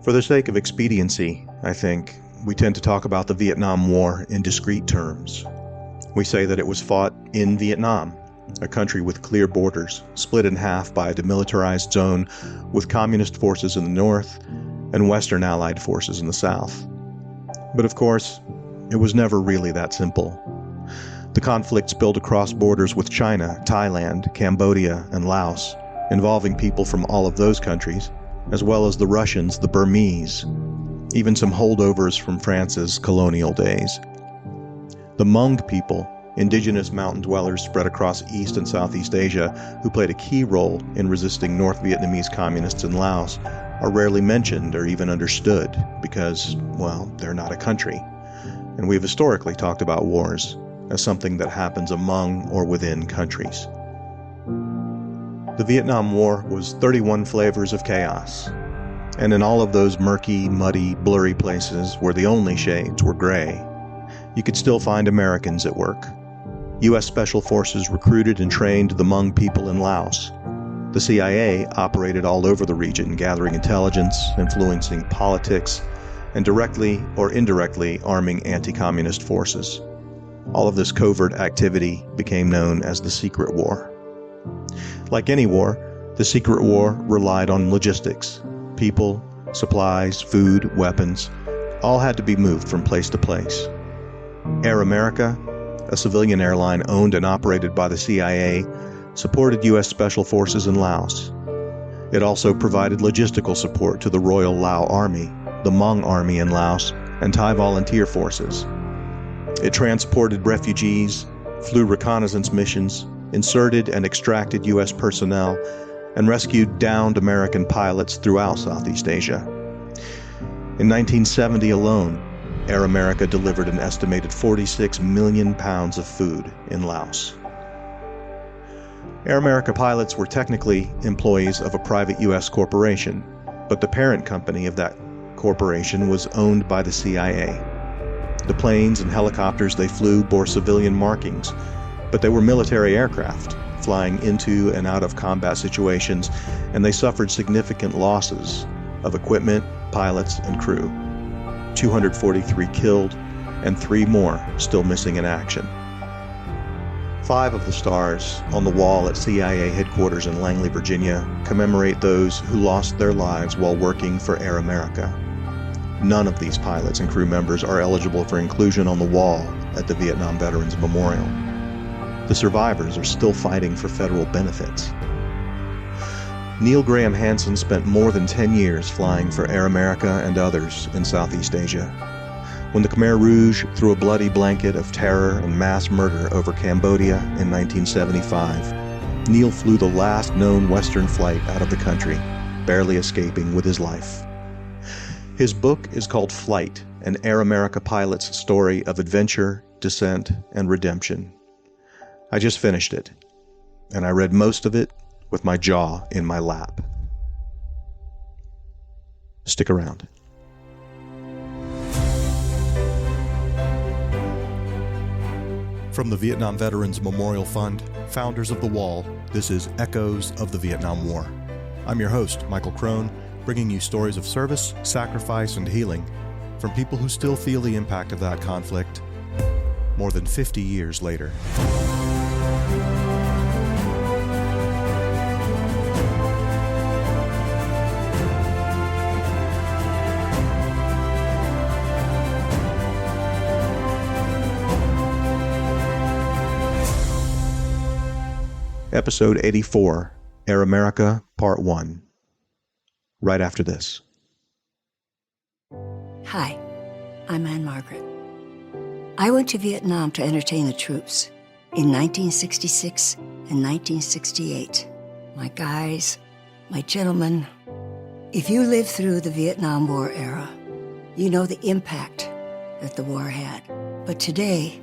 For the sake of expediency, I think, we tend to talk about the Vietnam War in discrete terms. We say that it was fought in Vietnam, a country with clear borders, split in half by a demilitarized zone with communist forces in the north and Western Allied forces in the south. But of course, it was never really that simple. The conflict spilled across borders with China, Thailand, Cambodia, and Laos, involving people from all of those countries, as well as the Russians, the Burmese, even some holdovers from France's colonial days. The Hmong people, indigenous mountain dwellers spread across East and Southeast Asia, who played a key role in resisting North Vietnamese communists in Laos, are rarely mentioned or even understood because, well, they're not a country. And we've historically talked about wars as something that happens among or within countries. The Vietnam War was 31 flavors of chaos, and in all of those murky, muddy, blurry places where the only shades were gray, you could still find Americans at work. U.S. Special Forces recruited and trained the Hmong people in Laos. The CIA operated all over the region, gathering intelligence, influencing politics, and directly or indirectly arming anti-communist forces. All of this covert activity became known as the Secret War. Like any war, the Secret War relied on logistics. People, supplies, food, weapons, all had to be moved from place to place. Air America, a civilian airline owned and operated by the CIA, supported U.S. Special Forces in Laos. It also provided logistical support to the Royal Lao Army, the Hmong Army in Laos, and Thai volunteer forces. It transported refugees, flew reconnaissance missions, inserted and extracted U.S. personnel, and rescued downed American pilots throughout Southeast Asia. In 1970 alone, Air America delivered an estimated 46 million pounds of food in Laos. Air America pilots were technically employees of a private U.S. corporation, but the parent company of that corporation was owned by the CIA. The planes and helicopters they flew bore civilian markings, but they were military aircraft, flying into and out of combat situations, and they suffered significant losses of equipment, pilots, and crew. 243 killed, and 3 more still missing in action. 5 of the stars on the wall at CIA headquarters in Langley, Virginia, commemorate those who lost their lives while working for Air America. None of these pilots and crew members are eligible for inclusion on the wall at the Vietnam Veterans Memorial. The survivors are still fighting for federal benefits. Neil Graham Hansen spent more than 10 years flying for Air America and others in Southeast Asia. When the Khmer Rouge threw a bloody blanket of terror and mass murder over Cambodia in 1975, Neil flew the last known Western flight out of the country, barely escaping with his life. His book is called Flight, an Air America pilot's story of adventure, descent, and redemption. I just finished it, and I read most of it with my jaw in my lap. Stick around. From the Vietnam Veterans Memorial Fund, founders of The Wall, this is Echoes of the Vietnam War. I'm your host, Michael Crone, bringing you stories of service, sacrifice, and healing from people who still feel the impact of that conflict more than 50 years later. Episode 84, Air America, Part 1. Right after this. Hi, I'm Anne Margaret. I went to Vietnam to entertain the troops in 1966 and 1968. My guys, my gentlemen, if you lived through the Vietnam War era, you know the impact that the war had. But today,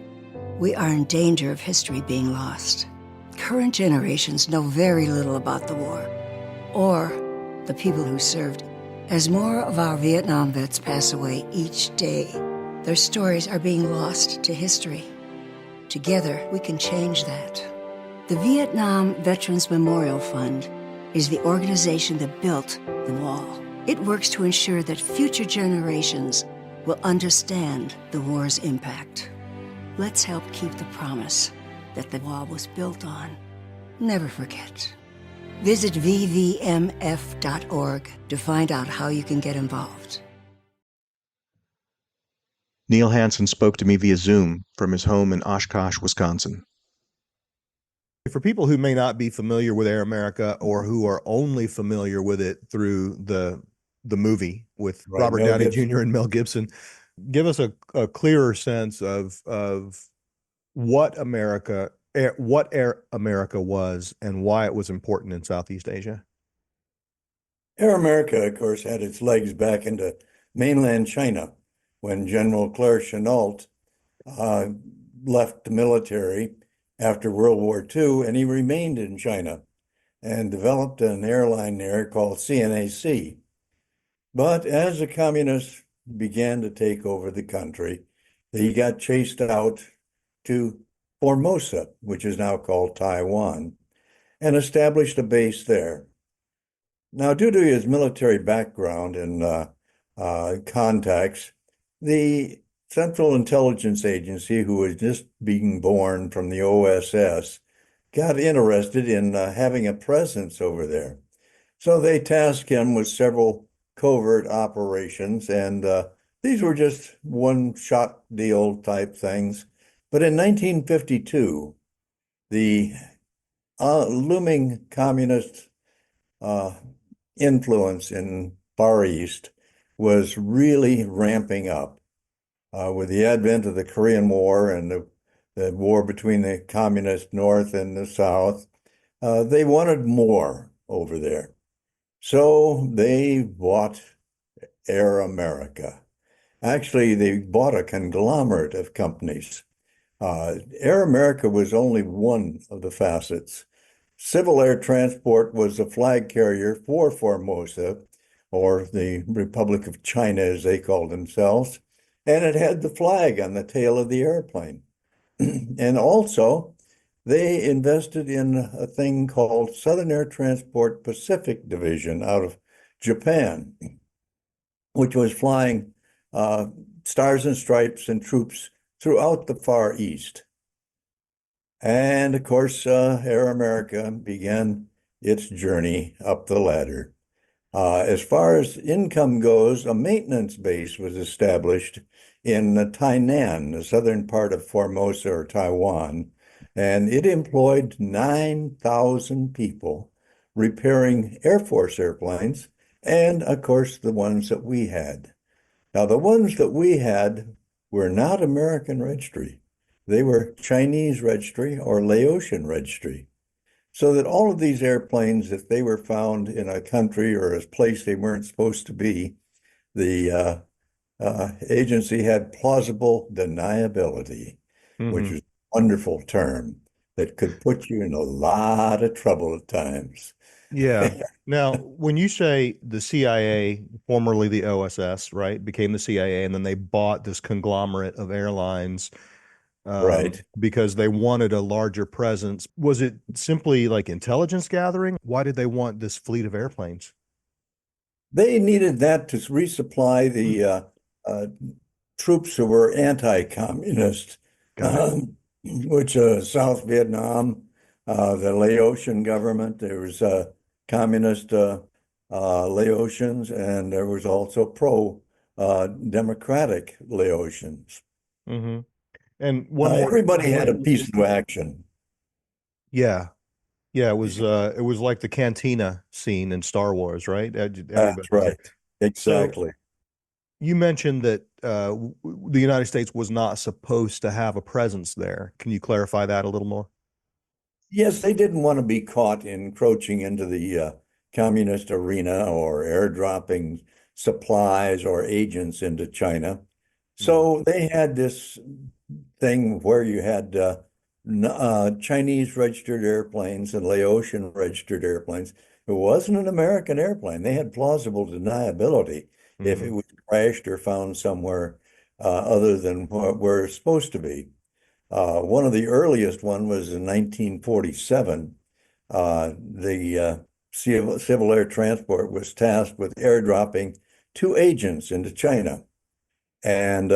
we are in danger of history being lost. Current generations know very little about the war, or the people who served. As more of our Vietnam vets pass away each day, their stories are being lost to history. Together, we can change that. The Vietnam Veterans Memorial Fund is the organization that built the wall. It works to ensure that future generations will understand the war's impact. Let's help keep the promise that the wall was built on. Never forget. Visit vvmf.org to find out how you can get involved. Neil Hansen spoke to me via Zoom from his home in Oshkosh, Wisconsin. For people who may not be familiar with Air America or who are only familiar with it through the movie with Robert Mel Downey Gibson. Jr. and Mel Gibson, give us a clearer sense of what Air America was and why it was important in Southeast Asia. Air America, of course, had its legs back into mainland China when General Claire Chennault left the military after World War II, and he remained in China and developed an airline there called CNAC. But as the communists began to take over the country, he got chased out to Formosa, which is now called Taiwan, and established a base there. Now, due to his military background and contacts, the Central Intelligence Agency, who was just being born from the OSS, got interested in having a presence over there. So they tasked him with several covert operations, and these were just one-shot deal type things. But in 1952, the looming communist influence in Far East was really ramping up. With the advent of the Korean War and the war between the communist North and the South, they wanted more over there. So they bought Air America. Actually, they bought a conglomerate of companies. Air America was only one of the facets. Civil Air Transport was a flag carrier for Formosa, or the Republic of China, as they called themselves, and it had the flag on the tail of the airplane. And also, they invested in a thing called Southern Air Transport Pacific Division out of Japan, which was flying Stars and Stripes and troops throughout the Far East. And of course, Air America began its journey up the ladder. As far as income goes, a maintenance base was established in Tainan, the southern part of Formosa or Taiwan, and it employed 9,000 people repairing Air Force airplanes, and of course, the ones that we had. Now, the ones that we had were not American registry. They were Chinese registry or Laotian registry. So that all of these airplanes, if they were found in a country or a place they weren't supposed to be, the agency had plausible deniability, which is a wonderful term that could put you in a lot of trouble at times. Yeah. Now, when you say the CIA, formerly the OSS, right, became the CIA, and then they bought this conglomerate of airlines, Right. because they wanted a larger presence, was it simply like intelligence gathering? Why did they want this fleet of airplanes? They needed that to resupply the troops who were anti-communist, Got it. which South Vietnam, the Laotian government, there was communist Laotians, and there was also pro-democratic Laotians. Mm-hmm. And one more. Everybody had a piece of action. Yeah. Yeah, it was like the cantina scene in Star Wars, right? That's right. Exactly. So you mentioned that the United States was not supposed to have a presence there. Can you clarify that a little more? Yes, they didn't want to be caught encroaching into the communist arena or airdropping supplies or agents into China. So they had this thing where you had Chinese registered airplanes and Laotian registered airplanes. It wasn't an American airplane. They had plausible deniability if it was crashed or found somewhere other than where it's supposed to be. One of the earliest one was in 1947. The Civil Air Transport was tasked with airdropping two agents into China. And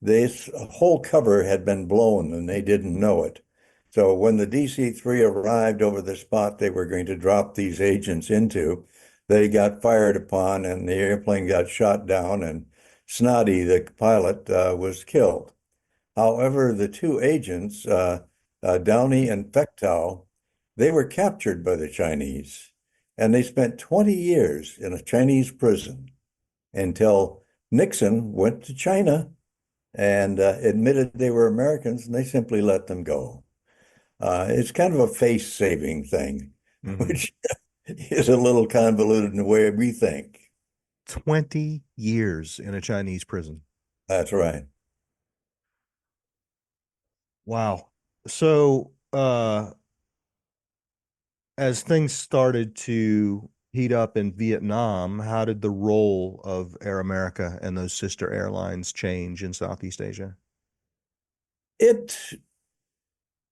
this whole cover had been blown and they didn't know it. So when the DC-3 arrived over the spot they were going to drop these agents into, they got fired upon and the airplane got shot down and Snotty, the pilot, was killed. However, the two agents, Downey and Fechtow, they were captured by the Chinese and they spent 20 years in a Chinese prison until Nixon went to China and admitted they were Americans, and they simply let them go. It's kind of a face-saving thing, which is a little convoluted in the way we think. 20 years in a Chinese prison. That's right. Wow. So, as things started to heat up in Vietnam, how did the role of Air America and those sister airlines change in Southeast Asia? It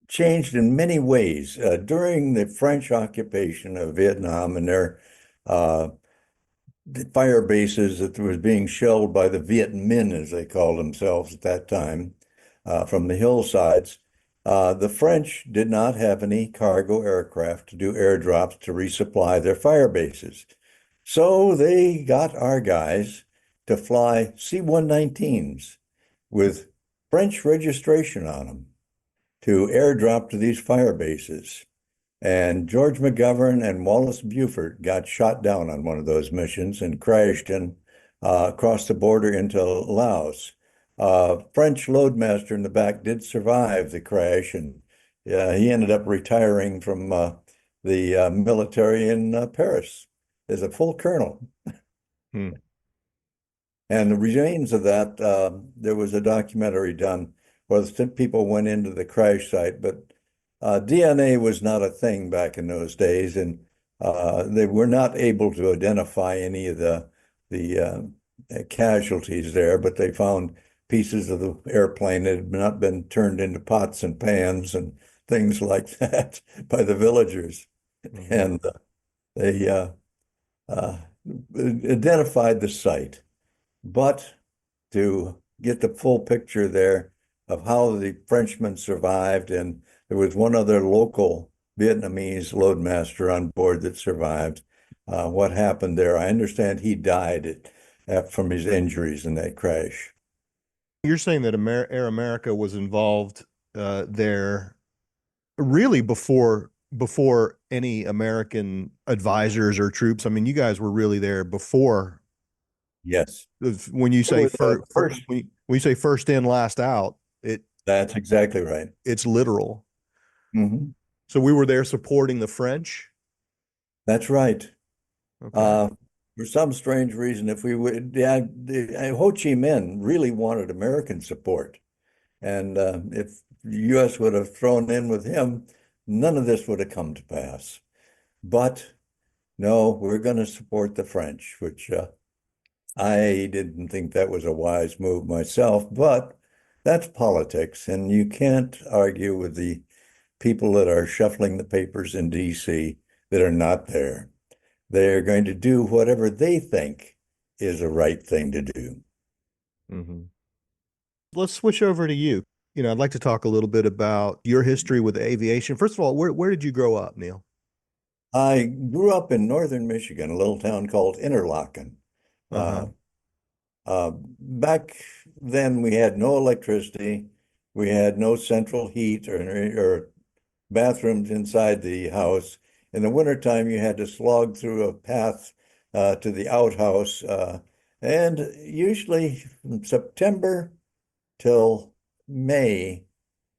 changed in many ways. During the French occupation of Vietnam and their the fire bases that was being shelled by the Viet Minh, as they called themselves at that time, from the hillsides, the French did not have any cargo aircraft to do airdrops to resupply their fire bases. So they got our guys to fly C-119s with French registration on them to airdrop to these fire bases. And George McGovern and Wallace Buford got shot down on one of those missions and crashed across the border into Laos. French loadmaster in the back did survive the crash, and he ended up retiring from the military in Paris as a full colonel. Hmm. And the remains of that, there was a documentary done where the people went into the crash site, but DNA was not a thing back in those days, and they were not able to identify any of the casualties there, but they found pieces of the airplane that had not been turned into pots and pans and things like that by the villagers. Mm-hmm. And they identified the site. But to get the full picture there of how the Frenchmen survived, and there was one other local Vietnamese loadmaster on board that survived. What happened there? I understand he died from his injuries in that crash. You're saying that Air America was involved there really before any American advisors or troops. I mean, you guys were really there before. Yes. When you say first, when you say first in, last out, that's exactly right. It's literal. Mm-hmm. So we were there supporting the French. That's right. Okay. For some strange reason, if we would, Ho Chi Minh really wanted American support, and if the U.S. would have thrown in with him, none of this would have come to pass. But no, we're going to support the French, which I didn't think that was a wise move myself, but that's politics, and you can't argue with the people that are shuffling the papers in DC that are not there. They're going to do whatever they think is the right thing to do. Mm-hmm. Let's switch over to you. I'd like to talk a little bit about your history with aviation. First of all, where did you grow up, Neil? I grew up in northern Michigan, a little town called Interlaken. Uh-huh. Back then, we had no electricity. We had no central heat or bathrooms inside the house. In the wintertime, you had to slog through a path to the outhouse. And usually from September till May,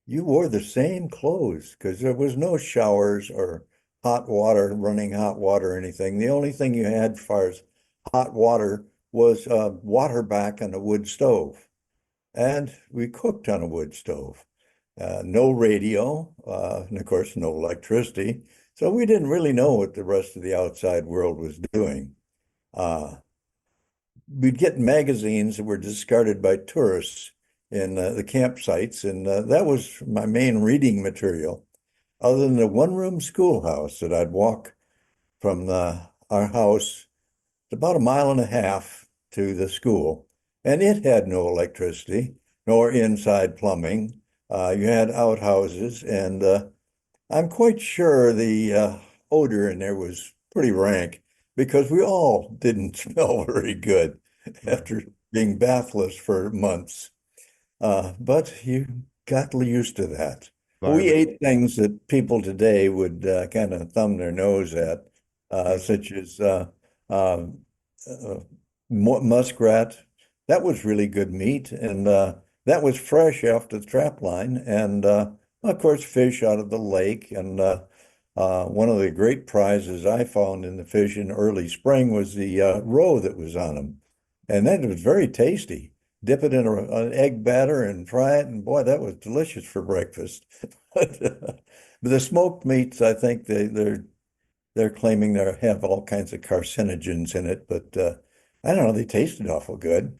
you wore the same clothes because there was no showers or running hot water or anything. The only thing you had as far as hot water was water back on a wood stove. And we cooked on a wood stove. No radio, and of course, no electricity. So we didn't really know what the rest of the outside world was doing. We'd get magazines that were discarded by tourists in the campsites, and that was my main reading material, other than the one-room schoolhouse that I'd walk from our house, about a mile and a half to the school, and it had no electricity nor inside plumbing. You had outhouses, and I'm quite sure the odor in there was pretty rank because we all didn't smell very good Right. after being bathless for months. But you got used to that. We Environment. ate things that people today would kind of thumb their nose at, Mm. such as uh, uh, muskrat. That was really good meat, and that was fresh off the trap line, and of course, fish out of the lake. And one of the great prizes I found in the fish in early spring was the roe that was on them, and that was very tasty. Dip it in an egg batter and fry it, and boy, that was delicious for breakfast. But the smoked meats, I think they're claiming they have all kinds of carcinogens in it, but I don't know, they tasted awful good.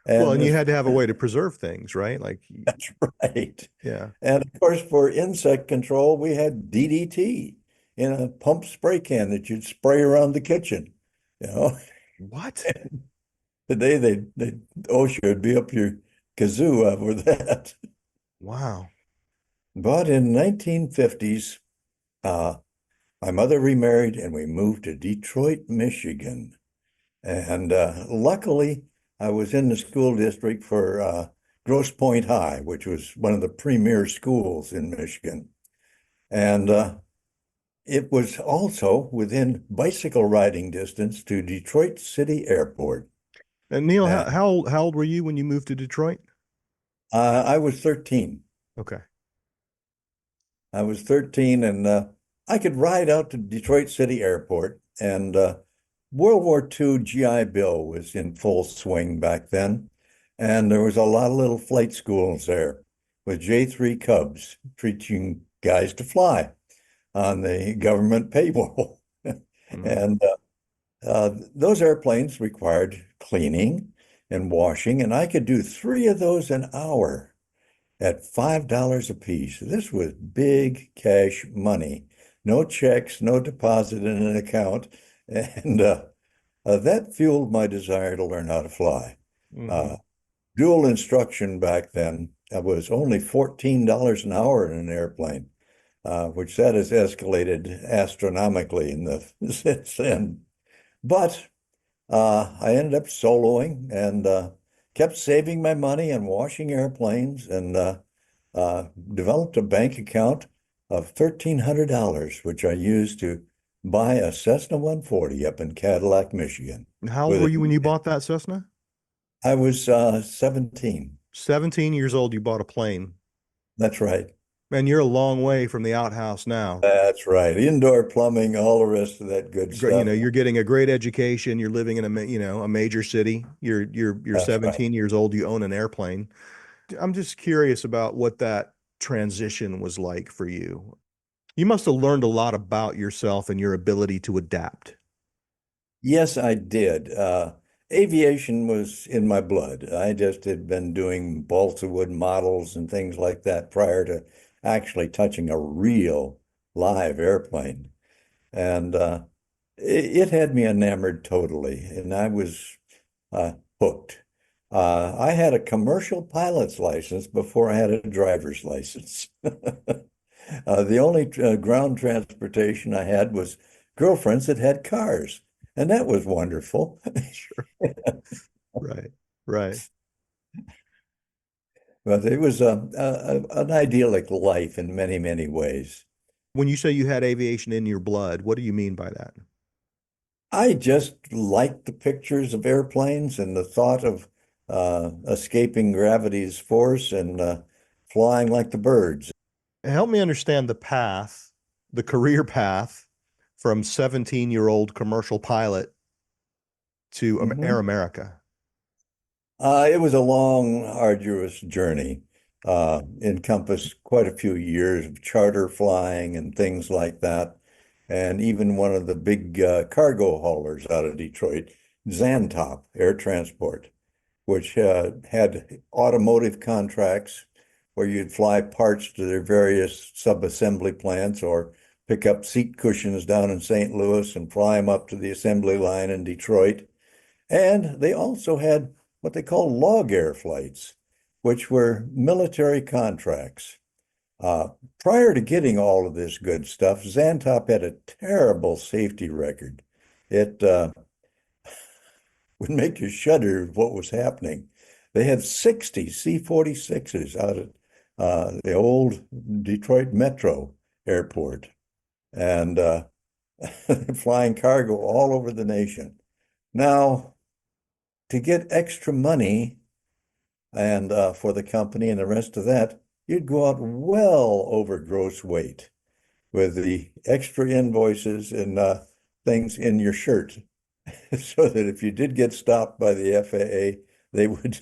Well, And and you as had to have a far as way to preserve things, right? Like, that's right. yeah. And of course, for insect control, we had DDT in a pump spray can that you'd spray around the kitchen. You know, What? today they OSHA would be up your kazoo over that. Wow. But in 1950s, uh, my mother remarried and we moved to Detroit, Michigan. And luckily, I was in the school district for Grosse Pointe High, which was one of the premier schools in Michigan. And it was also within bicycle riding distance to Detroit City Airport. And Neil, And how old were you when you moved to Detroit? I was 13. Okay. I was 13 and I could ride out to Detroit City Airport. And World War II GI Bill was in full swing back then. And there was a lot of little flight schools there with J-3 Cubs teaching guys to fly on the government payroll. Mm. And those airplanes required cleaning and washing, and I could do three of those an hour at $5 a piece. This was big cash money. No checks, no deposit in an account. And that fueled my desire to learn how to fly. Hmm. Uh, Dual instruction back then was only $14 an hour in an airplane, which that has escalated astronomically in the since then. But I ended up soloing and kept saving my money and washing airplanes and developed a bank account of $1,300, which I used to buy a Cessna 140 up in Cadillac, Michigan. How old With were you when you it, bought that Cessna? I was 17. 17 years old, you bought a plane. That's right. Man, you're a long way from the outhouse now. That's right. Indoor plumbing, all the rest of that good You know, stuff. you're getting a great education. You're living in a major city. You're That's right. 17 years old. You own an airplane. I'm just curious about what that transition was like for you. You must have learned a lot about yourself and your ability to adapt. Yes, I did. Aviation was in my blood. I just had been doing balsa wood models and things like that prior to actually touching a real live airplane. And it had me enamored totally, and I was hooked. I had a commercial pilot's license before I had a driver's license. The only ground transportation I had was girlfriends that had cars, and that was wonderful. Sure. Right. Right. But it was an idyllic life in many, many ways. When you say you had aviation in your blood, what do you mean by that? I just liked the pictures of airplanes and the thought of escaping gravity's force and flying like the birds. Help me understand the path, the career path from 17-year-old commercial pilot to Air Mhm. America. It was a long, arduous journey. Encompassed quite a few years of charter flying and things like that. And even one of the big cargo haulers out of Detroit, Zantop Air Transport, which had automotive contracts where you'd fly parts to their various sub-assembly plants or pick up seat cushions down in St. Louis and fly them up to the assembly line in Detroit. And they also had what they call log air flights, which were military contracts. Prior to getting all of this good stuff, Zantop had a terrible safety record. It would make you shudder what was happening. They had 60 C-46s out at the old Detroit Metro Airport and flying cargo all over the nation. Now, to get extra money and for the company and the rest of that, you'd go out well over gross weight with the extra invoices and things in your shirt so that if you did get stopped by the FAA, they would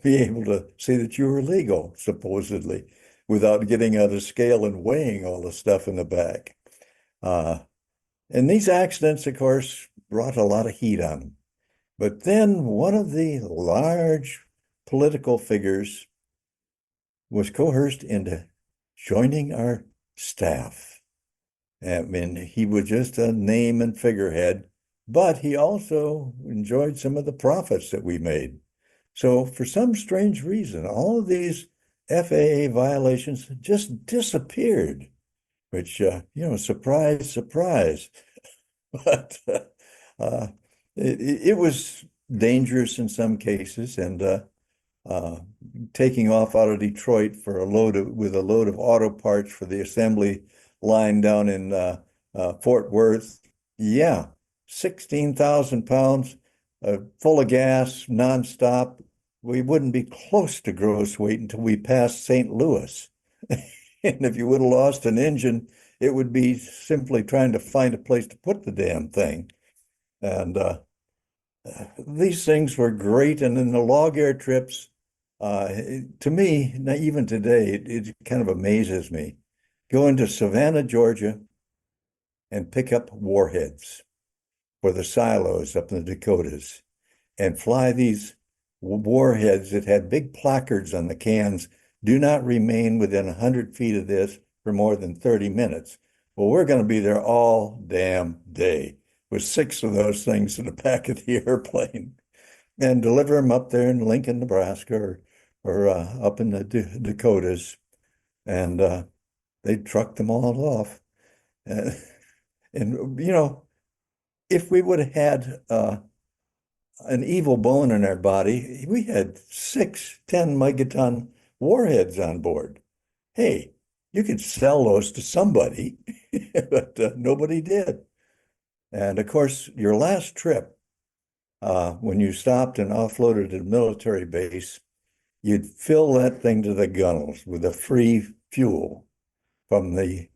be able to see that you were legal, supposedly, without getting out a scale and weighing all the stuff in the back. And these accidents, of course, brought a lot of heat on them. But then one of the large political figures was coerced into joining our staff. I mean, he was just a name and figurehead, but he also enjoyed some of the profits that we made. So for some strange reason, all of these FAA violations just disappeared, which, surprise, surprise. But it was dangerous in some cases, and taking off out of Detroit for with a load of auto parts for the assembly line down in Fort Worth. Yeah, 16,000 pounds full of gas nonstop. We wouldn't be close to gross weight until we passed St. Louis. And if you would have lost an engine, it would be simply trying to find a place to put the damn thing. And these things were great. And in the log air trips, to me, even today, it kind of amazes me. Go into Savannah, Georgia, and pick up warheads for the silos up in the Dakotas and fly these warheads that had big placards on the cans, do not remain within 100 feet of this for more than 30 minutes. Well, we're going to be there all damn day with 6 of those things in the back of the airplane and deliver them up there in Lincoln, Nebraska, or up in the Dakotas. And they trucked them all off. And, if we would have had an evil bone in our body, we had 6 10-megaton warheads on board. Hey, you could sell those to somebody, but nobody did. And of course, your last trip, when you stopped and offloaded at a military base, you'd fill that thing to the gunnels with the free fuel from the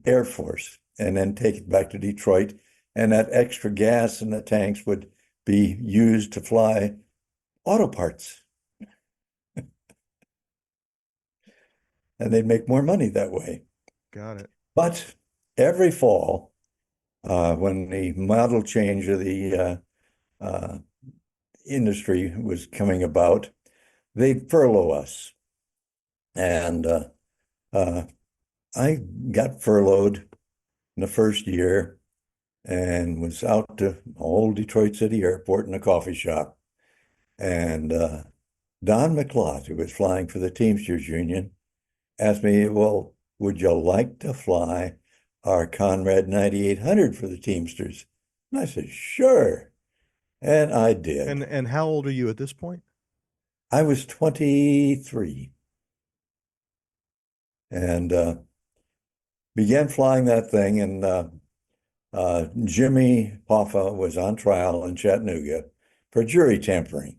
Air Force and then take it back to Detroit. And that extra gas in the tanks would be used to fly auto parts. And they'd make more money that way. Got it. But every fall, when the model change of the industry was coming about, they'd furlough us. And I got furloughed in the first year and was out to old Detroit City Airport in a coffee shop. And Don McLeod, who was flying for the Teamsters Union, asked me, well, would you like to fly our Conrad 9800 for the Teamsters? And I said, sure. And I did. And how old are you at this point? I was 23 and began flying that thing. And Jimmy Hoffa was on trial in Chattanooga for jury tampering.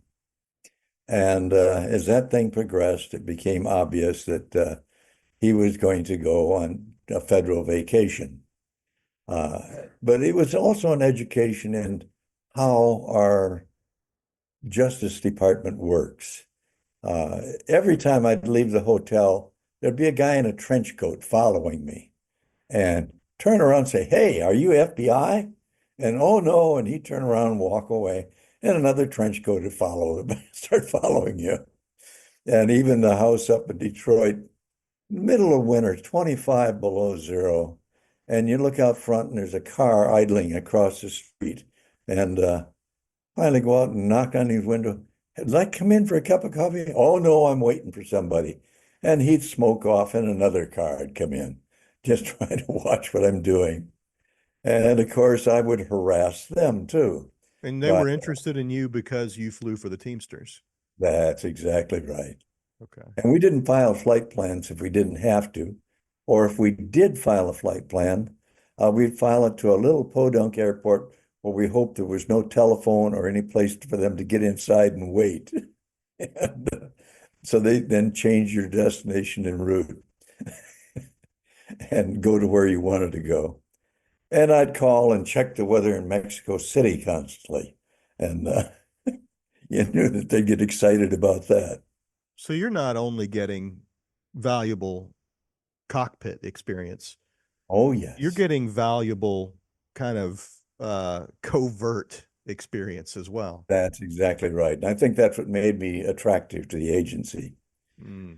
And as that thing progressed, it became obvious that he was going to go on a federal vacation. But it was also an education in how our Justice Department works. Every time I'd leave the hotel, there'd be a guy in a trench coat following me and turn around and say, hey, are you FBI? And oh no, and he'd turn around and walk away. And another trench coat would follow, start following you. And even the house up in Detroit, middle of winter, 25 below zero. and you look out front and there's a car idling across the street. And finally go out and knock on his window. Would I come in for a cup of coffee? Oh, no, I'm waiting for somebody. And he'd smoke off and another car would come in, just trying to watch what I'm doing. And of course, I would harass them too. And they But were interested in you because you flew for the Teamsters. that's exactly right. Okay. And we didn't file flight plans if we didn't have to. Or if we did file a flight plan, we'd file it to a little podunk airport where we hoped there was no telephone or any place for them to get inside and wait. And, so they then change your destination en route and go to where you wanted to go. And I'd call and check the weather in Mexico City constantly. And you knew that they'd get excited about that. So you're not only getting valuable cockpit experience, Oh, yes. you're getting valuable kind of covert experience as well. That's exactly right. And I think that's what made me attractive to the agency. Mm.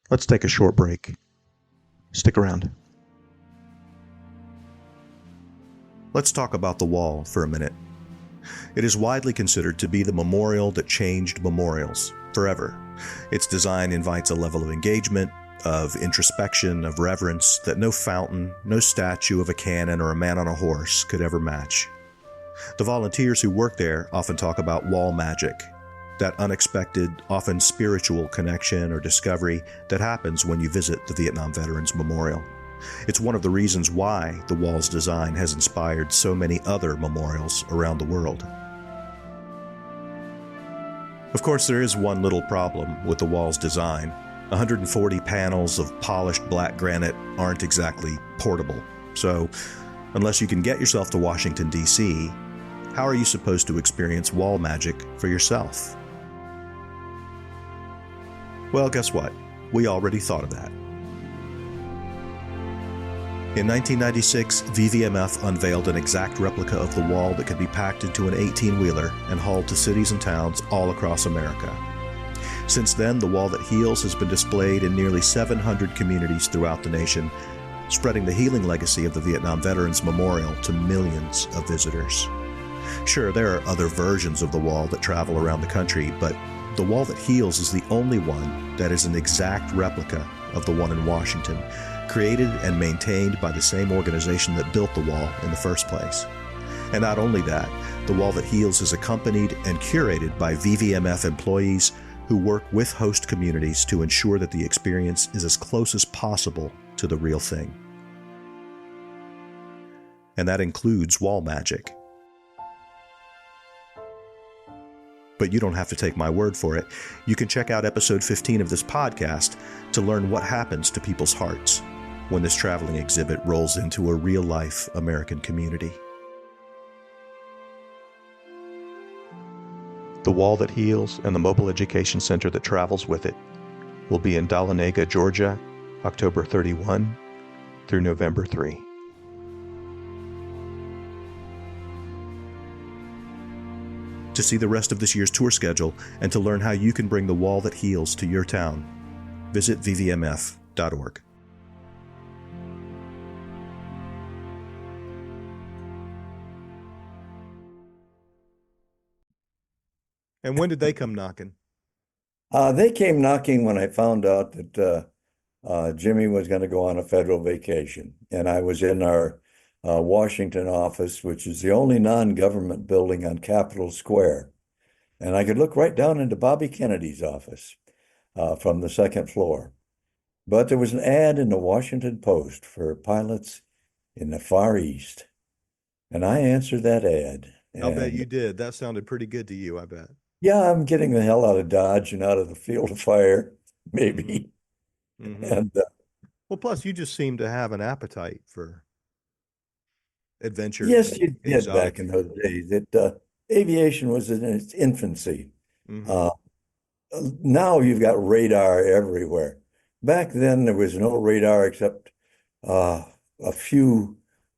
Let's take a short break. Stick around. Let's talk about the wall for a minute. It is widely considered to be the memorial that changed memorials forever. Its design invites a level of engagement, of introspection, of reverence that no fountain, no statue of a cannon or a man on a horse could ever match. The volunteers who work there often talk about wall magic, that unexpected, often spiritual connection or discovery that happens when you visit the Vietnam Veterans Memorial. It's one of the reasons why the wall's design has inspired so many other memorials around the world. Of course, there is one little problem with the wall's design. 140 panels of polished black granite aren't exactly portable. So, unless you can get yourself to Washington, D.C., how are you supposed to experience wall magic for yourself? Well, guess what? We already thought of that. In 1996, VVMF unveiled an exact replica of the wall that could be packed into an 18-wheeler and hauled to cities and towns all across America. Since then, the wall that heals has been displayed in nearly 700 communities throughout the nation, spreading the healing legacy of the Vietnam Veterans Memorial to millions of visitors. Sure, there are other versions of the wall that travel around the country, but the wall that heals is the only one that is an exact replica of the one in Washington, created and maintained by the same organization that built the wall in the first place. And not only that, the wall that heals is accompanied and curated by VVMF employees who work with host communities to ensure that the experience is as close as possible to the real thing. And that includes wall magic. But you don't have to take my word for it. You can check out episode 15 of this podcast to learn what happens to people's hearts when this traveling exhibit rolls into a real-life American community. The Wall That Heals and the Mobile Education Center that travels with it will be in Dahlonega, Georgia, October 31 through November 3. To see the rest of this year's tour schedule and to learn how you can bring the Wall That Heals to your town, visit vvmf.org. And when did they come knocking? They came knocking when I found out that Jimmy was going to go on a federal vacation. And I was in our Washington office, which is the only non-government building on Capitol Square. And I could look right down into Bobby Kennedy's office from the second floor. But there was an ad in the Washington Post for pilots in the Far East. And I answered that ad. I'll bet you did. That sounded pretty good to you, I bet. Yeah, I'm getting the hell out of Dodge and out of the field of fire, maybe. Mm-hmm. And well, plus you just seem to have an appetite for adventure. yes, you did exotic. back in those days. Aviation was in its infancy. Mm-hmm. Now you've got radar everywhere. Back then, there was no radar except a few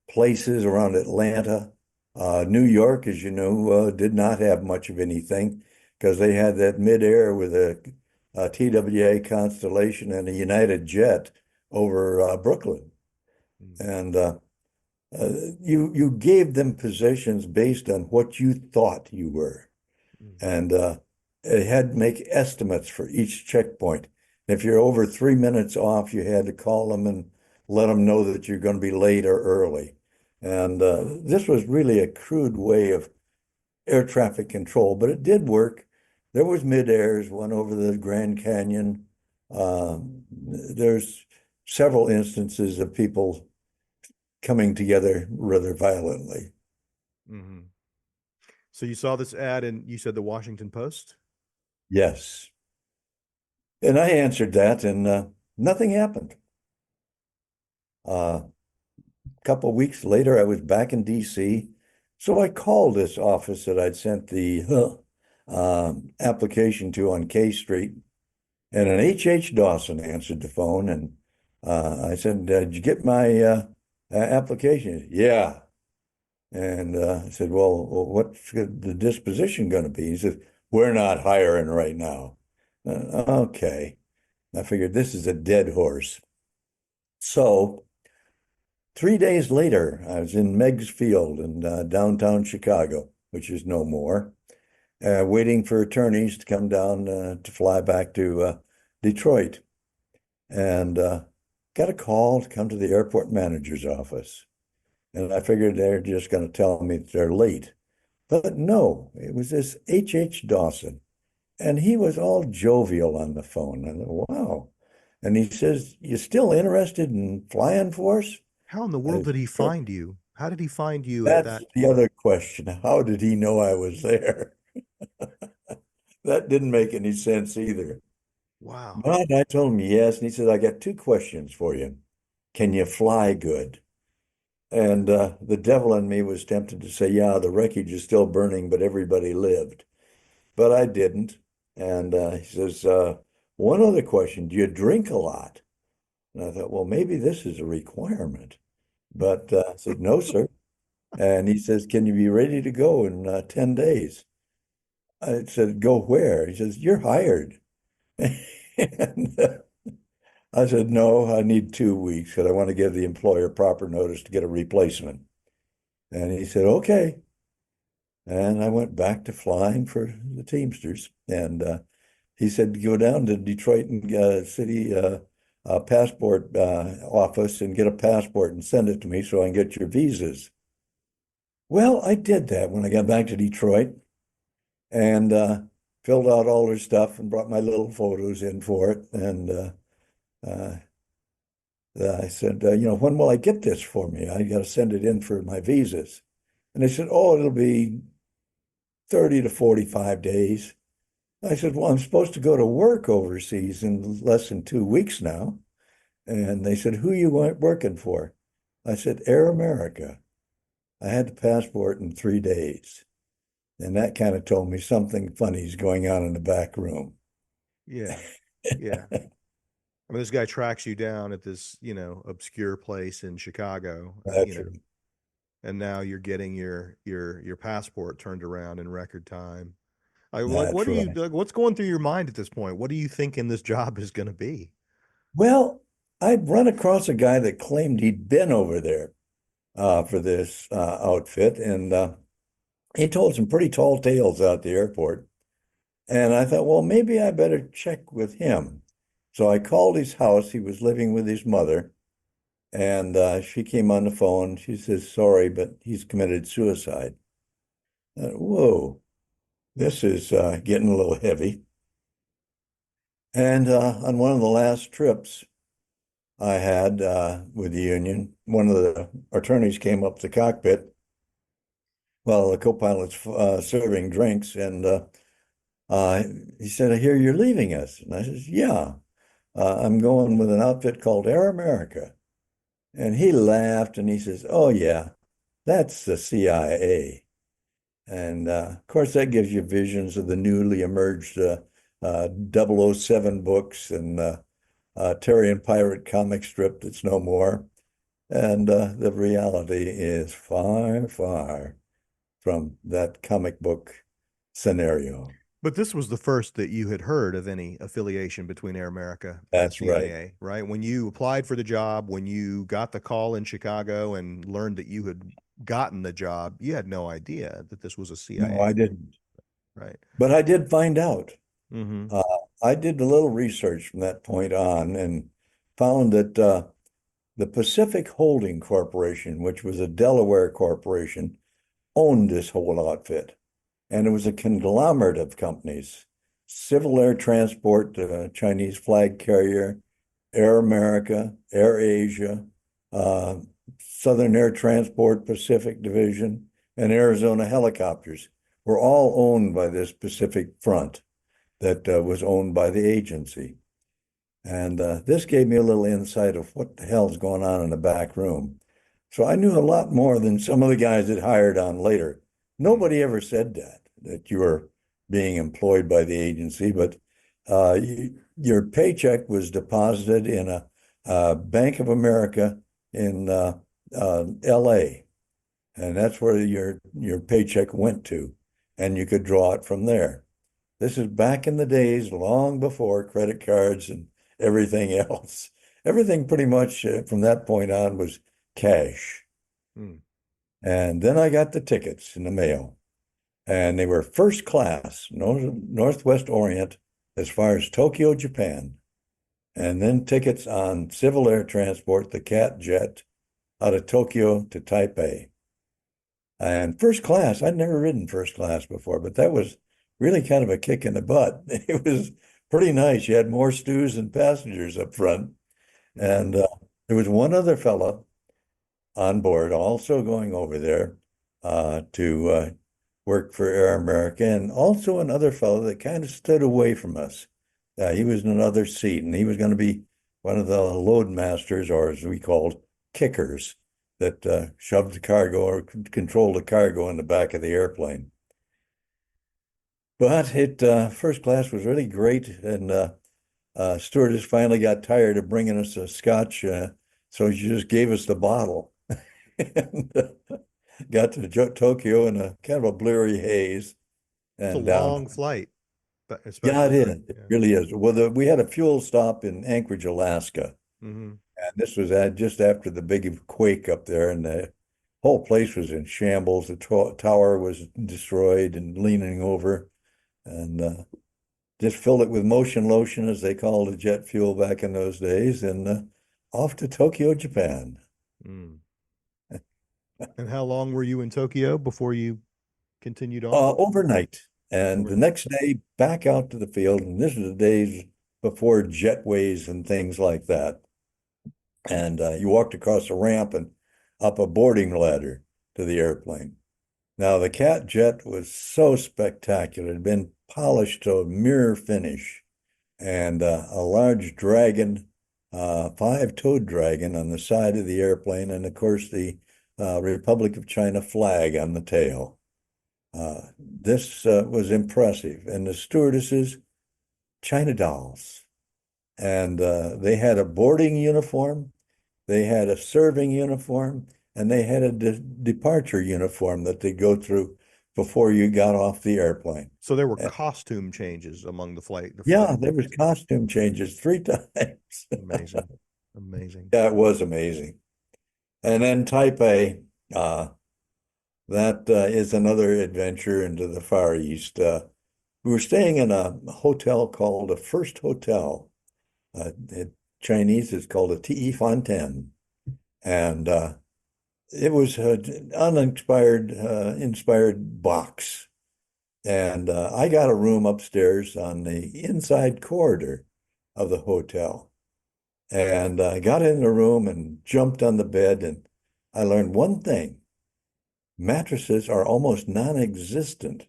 places around Atlanta. New York, as you know, did not have much of anything because they had that midair with a TWA Constellation and a United jet over Brooklyn. Mm, And you gave them positions based on what you thought you were. mm, And it had to make estimates for each checkpoint. If you're over 3 minutes off, you had to call them and let them know that you're going to be late or early. And this was really a crude way of air traffic control, but it did work. There was mid-airs, one over the Grand Canyon. There's several instances of people coming together rather violently. mhm. So you saw this ad and you said the Washington Post? Yes. And I answered that, and nothing happened. A couple of weeks later, I was back in DC. So I called this office that I'd sent the application to on K Street, and an H.H. Dawson answered the phone. And I said, "Did you get my application?" "Yeah." And I said, "Well, what's the disposition going to be?" He said, "We're not hiring right now." Okay. I figured this is a dead horse. So 3 days later, I was in Meigs Field in downtown Chicago, which is no more, waiting for attorneys to come down to fly back to Detroit. And got a call to come to the airport manager's office. And I figured they're just going to tell me that they're late. But no, it was this H.H. Dawson. And he was all jovial on the phone. I thought, wow. And he says, "You still interested in flying for us?" How in the world I, did he find you? How did he find you at that's that? the other question. How did he know I was there? That didn't make any sense either. Wow. But I told him yes. And he said, "I got two questions for you. Can you fly good?" And the devil in me was tempted to say, "Yeah, the wreckage is still burning, but everybody lived." But I didn't. And he says, "One other question. Do you drink a lot?" And I thought, well, maybe this is a requirement. But I said, "No, sir." And he says, "Can you be ready to go in 10 days?" I said, "Go where?" He says, "You're hired." And I said, "No, I need 2 weeks because I want to give the employer proper notice to get a replacement." And he said, "Okay." And I went back to flying for the Teamsters. And he said, "Go down to Detroit and city passport office and get a passport and send it to me so I can get your visas." Well, I did that when I got back to Detroit, and filled out all her stuff and brought my little photos in for it. And uh, I said, "When will I get this for me? I got to send it in for my visas." And they said, "Oh, it'll be 30 to 45 days." I said, "Well, I'm supposed to go to work overseas in less than 2 weeks now." And they said, "Who you working for?" I said, "Air America." I had the passport in 3 days. And that kind of told me something funny is going on in the back room. Yeah. Yeah. I mean, this guy tracks you down at this, obscure place in Chicago, That's right. and now you're getting your passport turned around in record time. Like, what That's do you right. like? What's going through your mind at this point? What do you think in this job is going to be? Well, I'd run across a guy that claimed he'd been over there for this outfit, and he told some pretty tall tales out the airport. And I thought, well, maybe I better check with him. So I called his house. He was living with his mother, and she came on the phone. She says, "Sorry, but he's committed suicide." Whoa, this is getting a little heavy. And on one of the last trips I had with the union, one of the attorneys came up the cockpit while the co-pilot's serving drinks, and uh, he said, "I hear you're leaving us." And I says, "Yeah, I'm going with an outfit called Air America." And he laughed and he says, "Oh, yeah, that's the CIA." And of course, that gives you visions of the newly emerged 007 books and Terry and Pirate comic strip that's no more. And the reality is far, far from that comic book scenario. But this was the first that you had heard of any affiliation between Air America and the That's right. CIA, right? When you applied for the job, when you got the call in Chicago and learned that you had gotten the job, you had no idea that this was a No, I CIA, didn't. right? But I did find out. Mm-hmm. Uh, I did a little research from that point on and found that the Pacific Holding Corporation, which was a Delaware corporation, owned this whole outfit. And it was a conglomerate of companies: Civil Air Transport, Chinese flag carrier, Air America, Air Asia, uh, Southern Air Transport Pacific Division, and Arizona Helicopters were all owned by this Pacific Front that was owned by the agency. And this gave me a little insight of what the hell's going on in the back room. So I knew a lot more than some of the guys that hired on later. Nobody ever said that you were being employed by the agency, but your paycheck was deposited in a Bank of America in LA, and that's where your paycheck went to, and you could draw it from there. This is back in the days, long before credit cards and everything else. Everything pretty much from that point on was cash. Mm. And then I got the tickets in the mail, and they were first class, Northwest Orient, as far as Tokyo, Japan, and then tickets on Civil Air Transport, the Cat Jet, out of Tokyo to Taipei. And first class, I'd never ridden first class before, but that was really kind of a kick in the butt. It was pretty nice. You had more stews than passengers up front. And there was one other fella on board also going over there to work for Air America, and also another fellow that kind of stood away from us. He was in another seat, and he was going to be one of the load masters, or as we called, kickers, that shoved the cargo or controlled the cargo in the back of the airplane. But first class was really great, and stewardess finally got tired of bringing us a scotch, so she just gave us the bottle. And got to Tokyo in a kind of a bleary haze It's a and down. long flight, but Yeah, it especially is. during, It yeah. really is. Well, we had a fuel stop in Anchorage, Alaska, Mm-hmm. and this was just after the big quake up there, and the whole place was in shambles. The tower was destroyed and leaning over, and just filled it with motion lotion, as they called the jet fuel back in those days, and off to Tokyo, Japan. Mm. And how long were you in Tokyo before you continued on? Overnight. And the Overnight. next day, back out to the field. And this was the days before jetways and things like that. And you walked across a ramp and up a boarding ladder to the airplane. Now, the Cat Jet was so spectacular. It had been polished to a mirror finish, and a large dragon, five-toed dragon on the side of the airplane, and of course, the Republic of China flag on the tail. This was impressive. And the stewardesses, China dolls. And they had a boarding uniform, they had a serving uniform, and they had a departure uniform that they go through before you got off the airplane. So there were costume changes among the flight. Yeah, there was costume changes 3 times. Amazing. Amazing. Yeah, it was amazing. And then Taipei, that is another adventure into the Far East. We were staying in a hotel called the First Hotel. In Chinese, it's called a T.E. Fontaine. And it was an inspired box. And I got a room upstairs on the inside corridor of the hotel. And I got in the room and jumped on the bed, and I learned one thing: mattresses are almost non-existent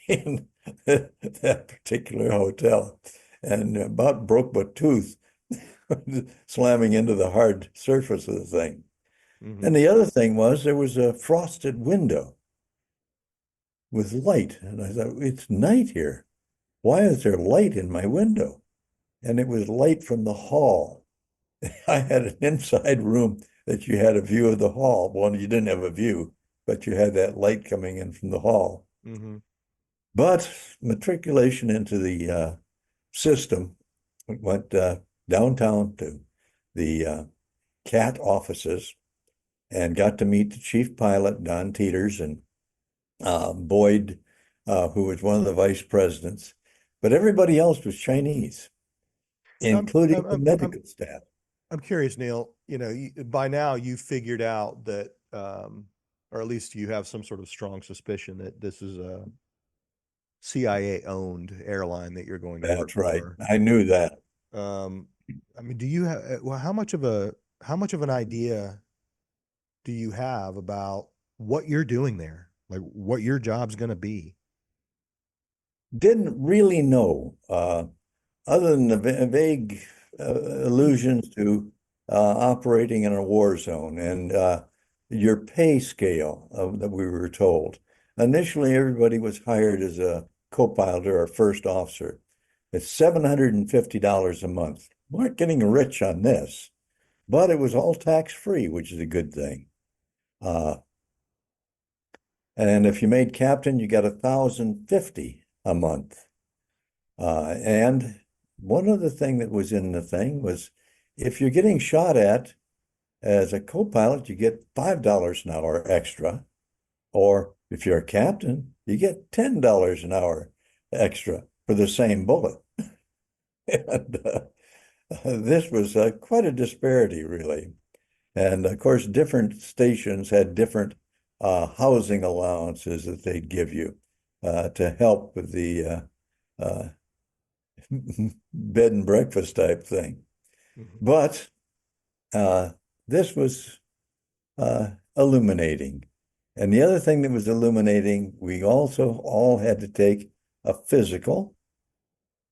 in that particular hotel, and about broke my tooth slamming into the hard surface of the thing. Mm-hmm. And the other thing was there was a frosted window with light, and I thought, it's night here. Why is there light in my window? And it was light from the hall. I had an inside room that you had a view of the hall. Well, you didn't have a view, but you had that light coming in from the hall. Mm-hmm. But matriculation into the system went downtown to the CAT offices and got to meet the chief pilot, Don Teeters, and Boyd, who was one of the vice presidents. But everybody else was Chinese, So I'm including I'm the I'm I'm, medical staff. I'm curious, Neil. By now you figured out that, or at least you have some sort of strong suspicion that this is a CIA owned airline that you're going to work That's right. for. I knew that. Um, I mean, do you have, well, how much of an idea do you have about what you're doing there? Like what your job's going to be? Didn't really know, other than the vague allusions to operating in a war zone and your pay scale that we were told. Initially, everybody was hired as a co-pilot or a first officer. It's $750 a month. We weren't getting rich on this, but it was all tax-free, which is a good thing. Uh, and if you made captain, you got $1,050 a month. And one other thing that was in the thing was if you're getting shot at as a co-pilot, you get $5 an hour extra. Or if you're a captain, you get $10 an hour extra for the same bullet. And this was quite a disparity, really. And of course, different stations had different housing allowances that they'd give you to help with the bed and breakfast type thing. Mhm. But this was illuminating. And the other thing that was illuminating, we also all had to take a physical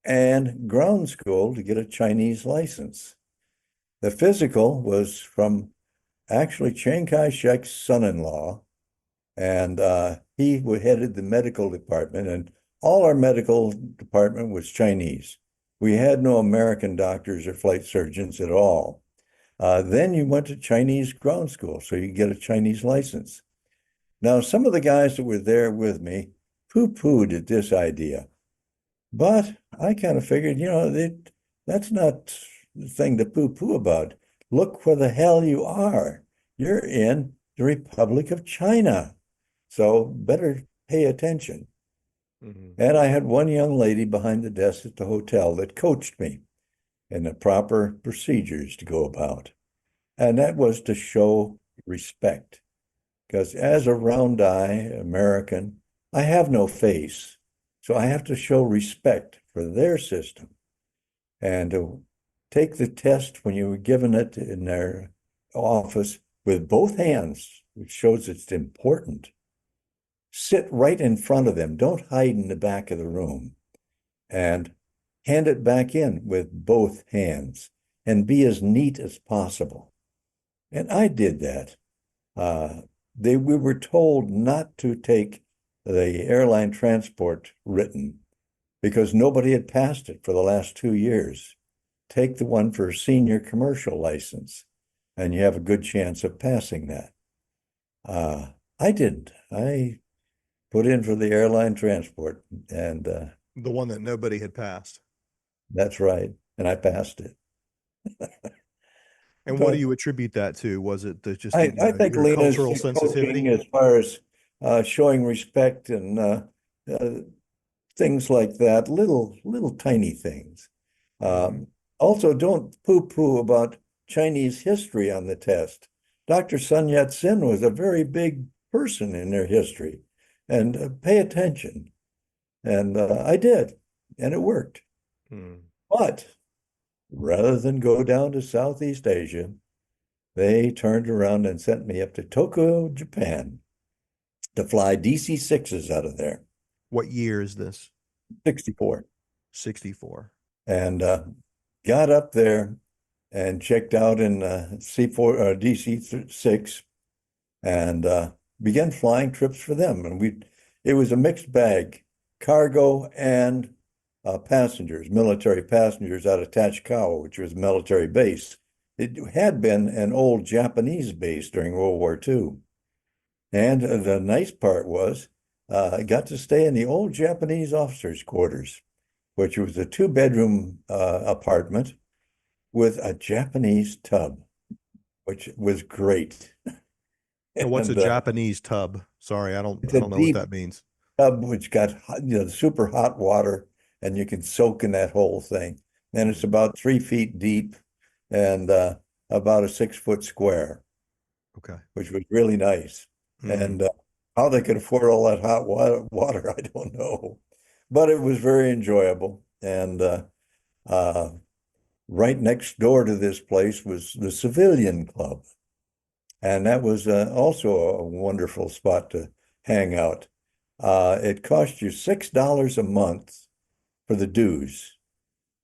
and ground school to get a Chinese license. The physical was from actually Chiang Kai-shek's son-in-law, and he headed the medical department, and all our medical department was Chinese. We had no American doctors or flight surgeons at all. Then you went to Chinese ground school, so you get a Chinese license. Now, some of the guys that were there with me poo-pooed at this idea, but I kind of figured, that's not the thing to poo-poo about. Look where the hell you are. You're in the Republic of China, so better pay attention. Mhm. And I had one young lady behind the desk at the hotel that coached me in the proper procedures to go about. And that was to show respect. Because as a round eye American, I have no face. So I have to show respect for their system. And to take the test when you were given it in their office with both hands, which shows it's important. Sit right in front of them. Don't hide in the back of the room. And hand it back in with both hands and be as neat as possible. And I did that. We were told not to take the airline transport written because nobody had passed it for the last 2 years. Take the one for a senior commercial license, and you have a good chance of passing that. I didn't. I put in for the airline transport, and The one that nobody had passed. that's right, and I passed it. And what do But you attribute that to? Was it just I think your Lena's cultural coaching sensitivity? as far as showing respect and uh, things like that, little tiny things. Mhm. Also, don't poo-poo about Chinese history on the test. Dr. Sun Yat-sen was a very big person in their history, and pay attention. And I did, and it worked. Mm. But rather than go down to Southeast Asia, they turned around and sent me up to Tokyo, Japan, to fly DC-6s out of there, What year is this? 64. 64. And got up there and checked out in C4 DC-6 and began flying trips for them. And it was a mixed bag, cargo and passengers, military passengers out of Tachikawa, which was a military base. It had been an old Japanese base during World War II. And the nice part was I got to stay in the old Japanese officers' quarters, which was a two-bedroom apartment with a Japanese tub, which was great. And what's a And Japanese tub? Sorry, it's I a don't know what deep that means. tub which got super hot water, and you can soak in that whole thing. And it's about 3 feet deep and about a 6 foot square, Okay. which was really nice. Hmm. And how they could afford all that hot water, I don't know. But it was very enjoyable. And uh, right next door to this place was the Civilian Club. And that was also a wonderful spot to hang out. It cost you $6 a month for the dues,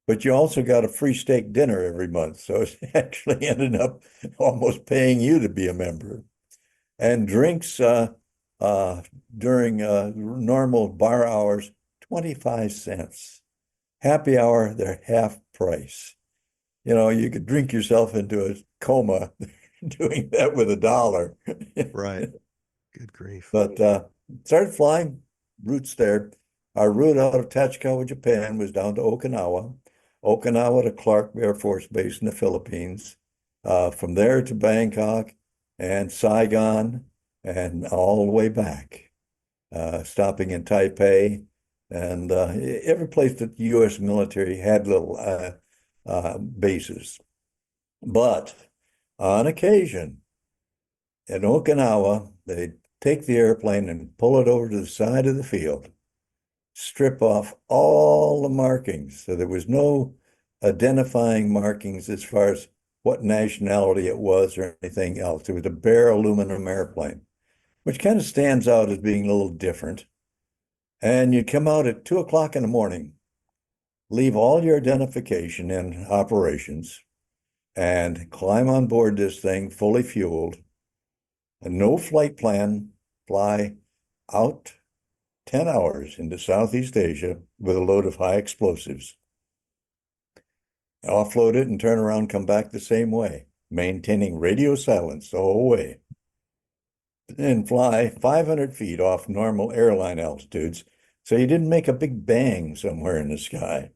but you also got a free steak dinner every month. So it actually ended up almost paying you to be a member. And drinks uh, during normal bar hours, 25 cents. Happy hour, they're half price. You know, you could drink yourself into a coma doing that with $1. Right. Good grief. But started flying routes there. Our route out of Tachikawa, Japan was down to Okinawa, Okinawa to Clark Air Force Base in the Philippines, from there to Bangkok and Saigon and all the way back, stopping in Taipei and every place that the U.S. military had little bases. But on occasion, in Okinawa, they take the airplane and pull it over to the side of the field, strip off all the markings. So there was no identifying markings as far as what nationality it was or anything else. It was a bare aluminum airplane, which kind of stands out as being a little different. And you come out at 2 o'clock in the morning, leave all your identification and operations, and climb on board this thing fully fueled, and no flight plan, fly out 10 hours into Southeast Asia with a load of high explosives. Offload it and turn around, come back the same way, maintaining radio silence the whole way. And fly 500 feet off normal airline altitudes. So you didn't make a big bang somewhere in the sky.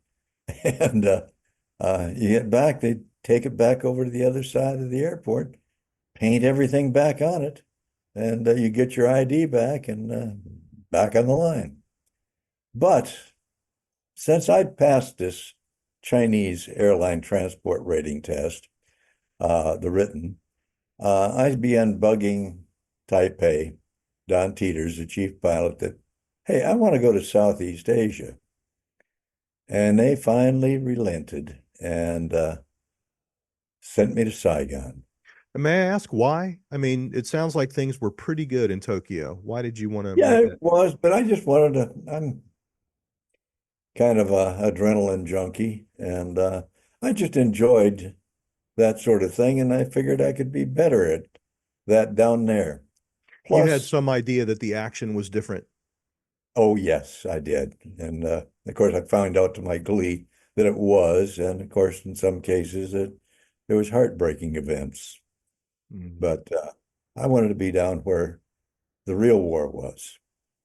And you get back, they take it back over to the other side of the airport, paint everything back on it, and you get your ID back and back on the line. But since I'd passed this Chinese airline transport rating test, the written, I began bugging Taipei, Don Teeters, the chief pilot, that, hey, I want to go to Southeast Asia. And they finally relented and sent me to Saigon. And may I ask why? I mean, it sounds like things were pretty good in Tokyo. Why did you want to Yeah, make it that? was, but I just wanted to, I'm kind of a adrenaline junkie, and I just enjoyed that sort of thing, and I figured I could be better at that down there. You had Plus, some idea that the action was different. oh yes, I did. And of course I found out to my glee that it was, and of course in some cases it there was heartbreaking events. Mm, But I wanted to be down where the real war was.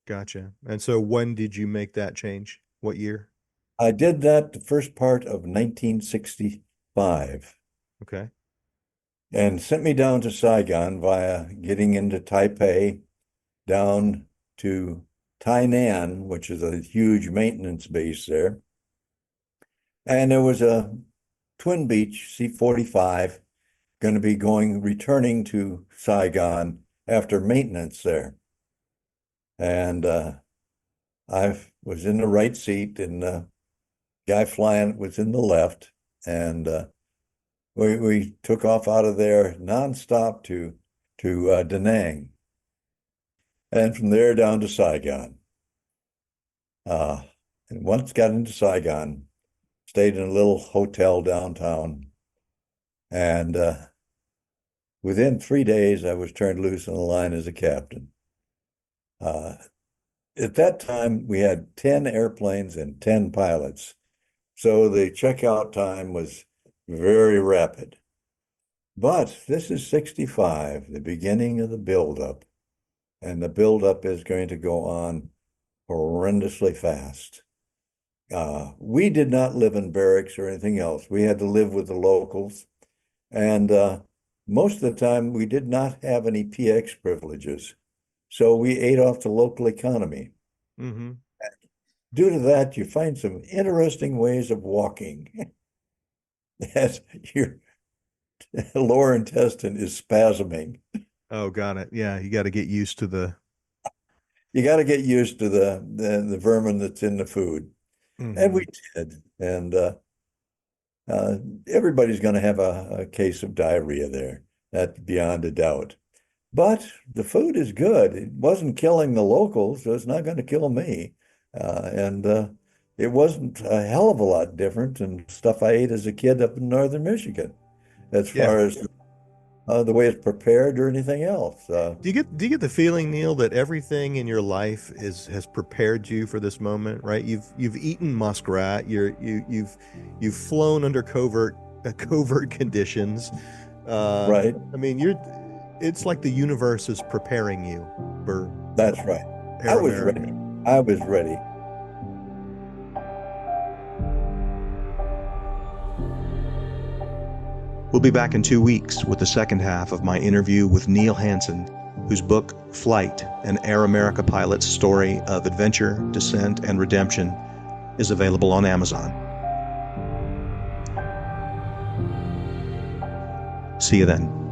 gotcha. And so when did you make that change? What year? I did that the first part of 1965 Okay. and sent me down to Saigon via getting into Taipei, down to Tainan, which is a huge maintenance base there. And there was a Twin Beach C-45 going to be returning to Saigon after maintenance there. And I was in the right seat, and the guy flying was in the left. And we took off out of there nonstop to Da Nang, and from there down to Saigon. Uh, and once got into Saigon, stayed in a little hotel downtown, and within 3 days, I was turned loose on the line as a captain. Uh, at that time, we had 10 airplanes and 10 pilots, so the checkout time was very rapid. But this is 65, the beginning of the buildup, and the buildup is going to go on horrendously fast. We did not live in barracks or anything else. We had to live with the locals. And most of the time, we did not have any PX privileges. So we ate off the local economy. Mm-hmm. Due to that, you find some interesting ways of walking as your lower intestine is spasming. Oh, got it. Yeah, you got to get used to the. You got to get used to the vermin that's in the food. And we did. And everybody's going to have a case of diarrhea there. That's beyond a doubt. But the food is good. It wasn't killing the locals, so it's not going to kill me. And it wasn't a hell of a lot different than stuff I ate as a kid up in northern Michigan, as Yeah. far as the way it's prepared or anything else. Do you get the feeling, Neil, that everything in your life has prepared you for this moment, right? You've eaten muskrat, you've flown under covert conditions. Right. I mean, it's like the universe is preparing you for That's right. I Air was America. ready. I was ready. We'll be back in 2 weeks with the second half of my interview with Neil Hansen, whose book, Flight, an Air America pilot's story of adventure, descent, and redemption, is available on Amazon. See you then.